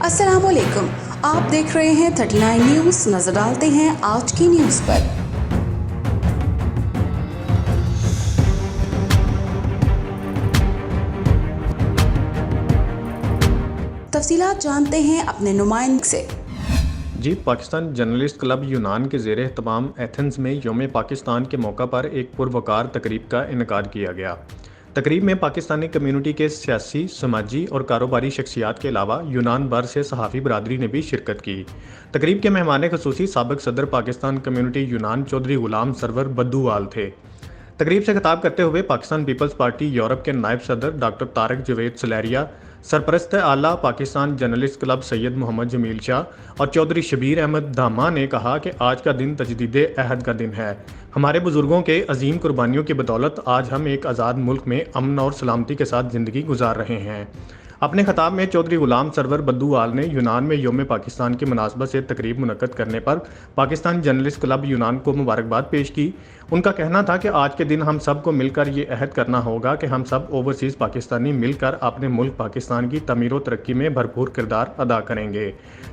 अस्सलाम वालेकुम, आप देख रहे हैं 39 न्यूज़। नजर डालते हैं आज की न्यूज़ पर। तफसीलात जानते हैं अपने नुमाइंदे से। जी, पाकिस्तान जर्नलिस्ट क्लब यूनान के ज़ेर एहतमाम एथेंस में यौम पाकिस्तान के मौका पर एक पुरवकार तकरीब का इनेकाद किया गया। तकरीब में पाकिस्तानी कम्यूनिटी के सियासी, समाजी और कारोबारी शख्सियात के अलावा यूनान भर से सहाफ़ी बरादरी ने भी शिरकत की। तकरीब के मेहमान ख़ुसूसी साबिक़ सदर पाकिस्तान कम्यूनिटी यूनान चौधरी गुलाम सरवर बद्दूवाल थे। तकरीब से खिताब करते हुए पाकिस्तान पीपल्स पार्टी यूरोप के नायब सदर डॉक्टर तारक जवेद सलेरिया, सरपरस्त आला पाकिस्तान जर्नलिस्ट क्लब सैयद मोहम्मद जमील शाह और चौधरी शबीर अहमद धामा ने कहा कि आज का दिन तजदीद अहद का दिन है। हमारे बुजुर्गों के अजीम कुर्बानियों की बदौलत आज हम एक आज़ाद मुल्क में अमन और सलामती के साथ ज़िंदगी गुजार रहे हैं। अपने खिताब में चौधरी गुलाम सरवर बद्दूवाल ने यूनान में यौम पाकिस्तान की मुनासबत से तकरीब मुनक्कद करने पर पाकिस्तान जर्नलिस्ट क्लब यूनान को मुबारकबाद पेश की। उनका कहना था कि आज के दिन हम सब को मिलकर ये अहद करना होगा कि हम सब ओवरसीज़ पाकिस्तानी मिलकर अपने मुल्क पाकिस्तान की तमीर व तरक्की में भरपूर किरदार अदा करेंगे।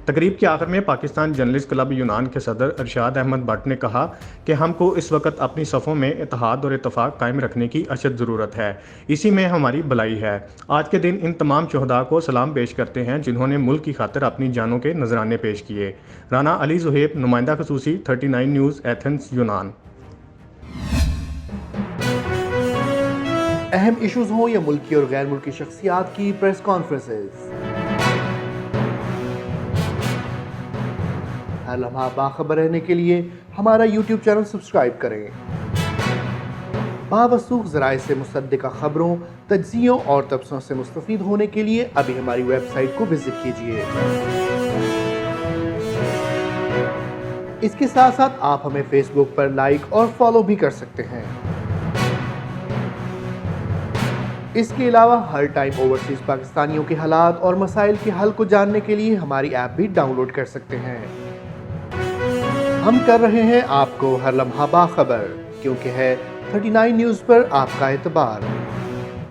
तकरीब के आखिर में पाकिस्तान जर्नलिस्ट क्लब यूनान के सदर अरशाद अहमद भट्ट ने कहा कि हमको इस वक्त अपनी सफ़ों में इत्तेहाद और इत्तफाक कायम रखने की अशद ज़रूरत है। इसी में हमारी भलाई है। आज के दिन इन तमाम शुहदा को सलाम पेश करते हैं जिन्होंने मुल्क की खातिर अपनी जानों के नजराने पेश किए। राना अली ज़ुहैब, नुमाइंदा ख़ुसूसी, 39 न्यूज़, एथेंस, यूनान। अहम इश्यूज हों या मुल्की और गैर मुल्की शख्सियात की प्रेस कॉन्फ्रेंसेस, हर लम्हा बाखबर रहने के लिए हमारा यूट्यूब चैनल सब्सक्राइब करें। बावसूख ज़राए से मुसद्दिक़ा खबरों, तज्ज़ियों और तबसरों से मुस्तफ़ीद होने के लिए अभी हमारी वेबसाइट को विजिट कीजिए। इसके साथ साथ आप हमें फेसबुक पर लाइक और फॉलो भी कर सकते हैं। इसके अलावा हर टाइम ओवरसीज़ पाकिस्तानियों के हालात और मसाइल के हल को जानने के लिए हमारी ऐप भी डाउनलोड कर सकते हैं। हम कर रहे हैं आपको हर लम्हा बाखबर, क्योंकि है 39 न्यूज़ पर आपका एतबार।